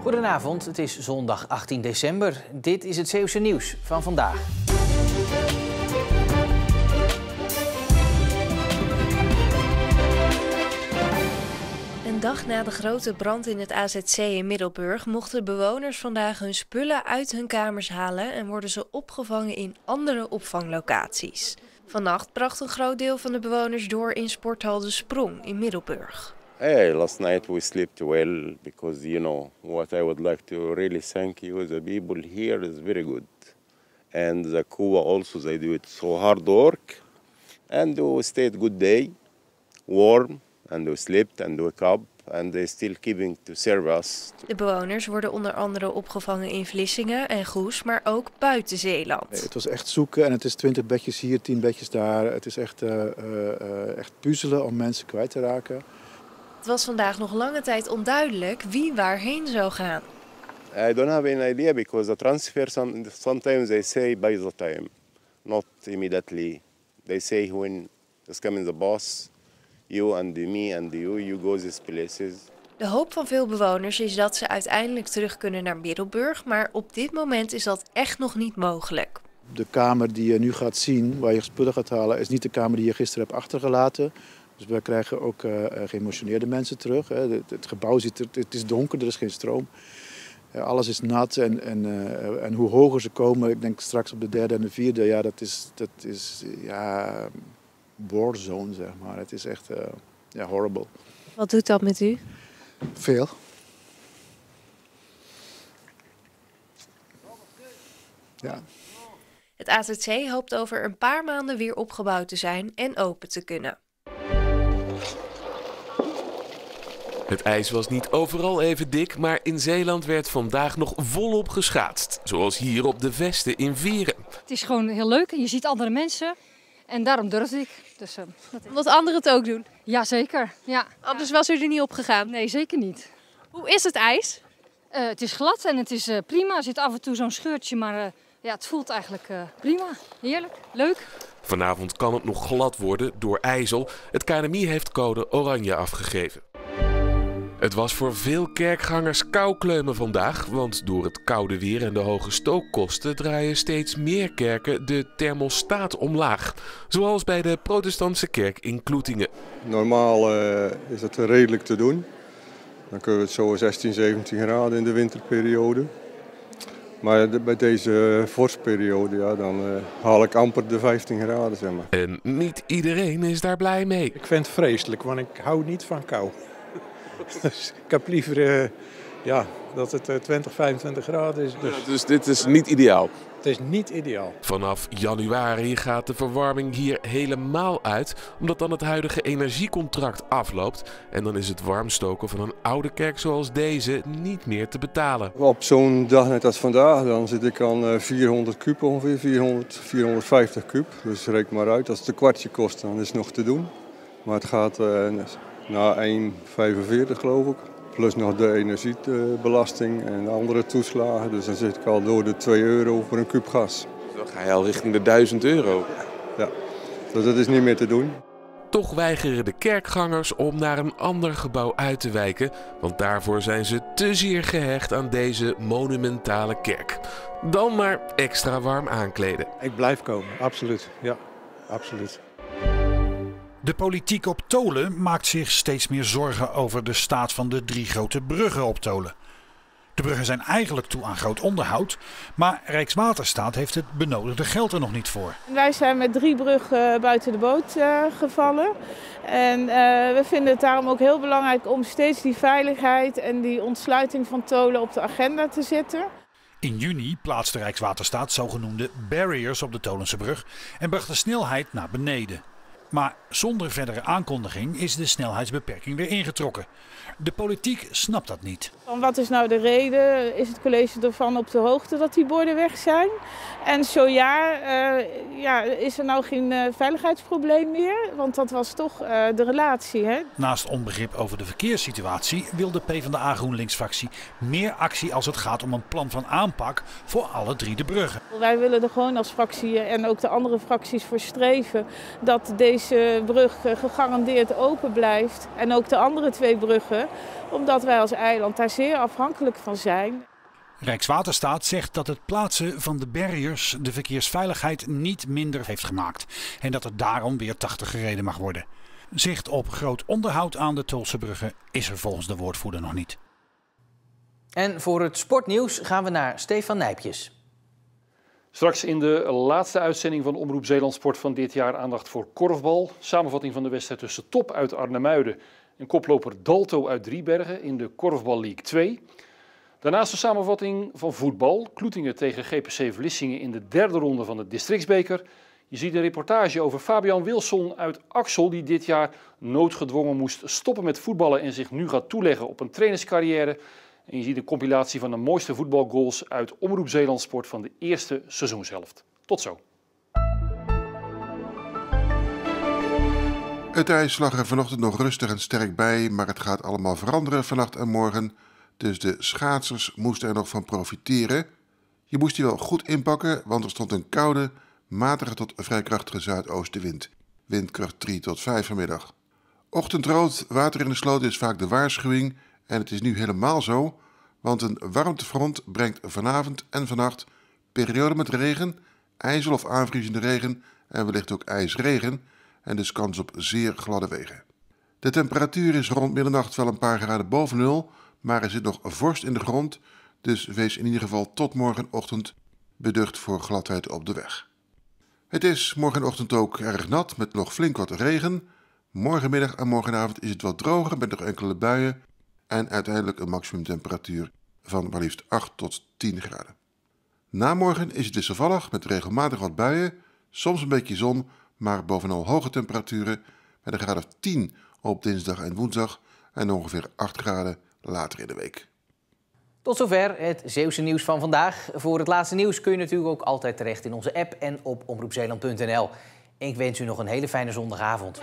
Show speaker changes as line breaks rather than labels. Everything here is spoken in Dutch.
Goedenavond, het is zondag 18 december. Dit is het Zeeuwse nieuws van vandaag.
Een dag na de grote brand in het AZC in Middelburg mochten bewoners vandaag hun spullen uit hun kamers halen en worden ze opgevangen in andere opvanglocaties. Vannacht bracht een groot deel van de bewoners door in sporthal De Sprong in Middelburg.
Hey, last night we slept well because what I would like to really thank you, the people here is very good. And the COA also, they do it so hard work. And we stayed good day, warm, and we slept and wake up. And they still keeping to serve us.
De bewoners worden onder andere opgevangen in Vlissingen en Goes, maar ook buiten Zeeland.
Het was echt zoeken en het is 20 bedjes hier, 10 bedjes daar. Het is echt puzzelen om mensen kwijt te raken.
Het was vandaag nog lange tijd onduidelijk wie waarheen zou gaan.
I don't have any idea because the transfer sometimes they say by the time, not immediately. They say when it's coming the bus. You and me and you go these places.
De hoop van veel bewoners is dat ze uiteindelijk terug kunnen naar Middelburg, maar op dit moment is dat echt nog niet mogelijk.
De kamer die je nu gaat zien, waar je spullen gaat halen, is niet de kamer die je gisteren hebt achtergelaten. Dus we krijgen ook geëmotioneerde mensen terug. Het gebouw het is donker, er is geen stroom. Alles is nat en hoe hoger ze komen, ik denk straks op de derde en de vierde, ja, dat is warzone, zeg maar. Het is echt horrible.
Wat doet dat met u?
Veel. Ja.
Het AZC hoopt over een paar maanden weer opgebouwd te zijn en open te kunnen.
Het ijs was niet overal even dik, maar in Zeeland werd vandaag nog volop geschaatst. Zoals hier op de Vesten in Veren.
Het is gewoon heel leuk en je ziet andere mensen. En daarom durfde ik. Dus,
Omdat anderen het ook doen?
Ja, zeker. Ja.
Anders was u er niet op gegaan?
Nee, zeker niet.
Hoe is het ijs?
Het is glad en het is prima. Er zit af en toe zo'n scheurtje, maar het voelt eigenlijk prima. Heerlijk, leuk.
Vanavond kan het nog glad worden door ijzel. Het KNMI heeft code oranje afgegeven. Het was voor veel kerkgangers koukleumen vandaag, want door het koude weer en de hoge stookkosten draaien steeds meer kerken de thermostaat omlaag. Zoals bij de protestantse kerk in Kloetingen.
Normaal is het redelijk te doen. Dan kunnen we het zo 16, 17 graden in de winterperiode. Maar bij deze vorstperiode, dan haal ik amper de 15 graden, zeg maar.
En niet iedereen is daar blij mee.
Ik vind het vreselijk, want ik hou niet van kou. Dus ik heb liever dat het 20, 25 graden is.
Dus dit is niet ideaal?
Het is niet ideaal.
Vanaf januari gaat de verwarming hier helemaal uit, omdat dan het huidige energiecontract afloopt. En dan is het warmstoken van een oude kerk zoals deze niet meer te betalen.
Op zo'n dag net als vandaag, dan zit ik aan 400 kub ongeveer, 450 kub. Dus reken maar uit, als het een kwartje kost, dan is het nog te doen. Maar het gaat naar 1,45 geloof ik. Plus nog de energiebelasting en andere toeslagen. Dus dan zit ik al door de €2 voor een kuub gas.
Dan ga je al richting de €1000.
Ja, dus dat is niet meer te doen.
Toch weigeren de kerkgangers om naar een ander gebouw uit te wijken, want daarvoor zijn ze te zeer gehecht aan deze monumentale kerk. Dan maar extra warm aankleden.
Ik blijf komen, absoluut. Ja, absoluut.
De politiek op Tholen maakt zich steeds meer zorgen over de staat van de 3 grote bruggen op Tholen. De bruggen zijn eigenlijk toe aan groot onderhoud, maar Rijkswaterstaat heeft het benodigde geld er nog niet voor.
Wij zijn met 3 bruggen buiten de boot gevallen. En we vinden het daarom ook heel belangrijk om steeds die veiligheid en die ontsluiting van Tholen op de agenda te zetten.
In juni plaatste Rijkswaterstaat zogenoemde barriers op de Tholense brug en bracht de snelheid naar beneden. Maar zonder verdere aankondiging is de snelheidsbeperking weer ingetrokken. De politiek snapt dat niet.
Wat is nou de reden? Is het college ervan op de hoogte dat die borden weg zijn? En zo is er nou geen veiligheidsprobleem meer? Want dat was toch de relatie. Hè?
Naast onbegrip over de verkeerssituatie wil de PvdA GroenLinks-fractie meer actie als het gaat om een plan van aanpak voor alle 3 de bruggen.
Wij willen er gewoon als fractie en ook de andere fracties voor streven dat deze brug gegarandeerd open blijft. En ook de andere 2 bruggen. Omdat wij als eiland daar zeer afhankelijk van zijn.
Rijkswaterstaat zegt dat het plaatsen van de barriers de verkeersveiligheid niet minder heeft gemaakt. En dat er daarom weer 80 gereden mag worden. Zicht op groot onderhoud aan de Tolse bruggen is er volgens de woordvoerder nog niet.
En voor het sportnieuws gaan we naar Stefan Nijpjes.
Straks in de laatste uitzending van Omroep Zeeland Sport van dit jaar aandacht voor korfbal. Samenvatting van de wedstrijd tussen Top uit Arnhemuiden en koploper Dalto uit Driebergen in de Korfbal League 2. Daarnaast de samenvatting van voetbal. Kloetingen tegen GPC Vlissingen in de derde ronde van de districtsbeker. Je ziet een reportage over Fabian Wilson uit Axel, die dit jaar noodgedwongen moest stoppen met voetballen en zich nu gaat toeleggen op een trainerscarrière. En je ziet een compilatie van de mooiste voetbalgoals uit Omroep Zeeland Sport van de eerste seizoenshelft. Tot zo.
Het ijs lag er vanochtend nog rustig en sterk bij, maar het gaat allemaal veranderen vannacht en morgen. Dus de schaatsers moesten er nog van profiteren. Je moest die wel goed inpakken, want er stond een koude, matige tot vrij krachtige zuidoostenwind. Windkracht 3 tot 5 vanmiddag. Ochtendrood, water in de sloot is vaak de waarschuwing. En het is nu helemaal zo, want een warmtefront brengt vanavond en vannacht perioden met regen, ijzel of aanvriezende regen en wellicht ook ijsregen en dus kans op zeer gladde wegen. De temperatuur is rond middernacht wel een paar graden boven nul, maar er zit nog vorst in de grond, dus wees in ieder geval tot morgenochtend beducht voor gladheid op de weg. Het is morgenochtend ook erg nat met nog flink wat regen. Morgenmiddag en morgenavond is het wat droger met nog enkele buien. En uiteindelijk een maximumtemperatuur van maar liefst 8 tot 10 graden. Na morgen is het wisselvallig met regelmatig wat buien, soms een beetje zon, maar bovenal hoge temperaturen met een graad of 10 op dinsdag en woensdag en ongeveer 8 graden later in de week.
Tot zover het Zeeuwse nieuws van vandaag. Voor het laatste nieuws kun je natuurlijk ook altijd terecht in onze app en op omroepzeeland.nl. Ik wens u nog een hele fijne zondagavond.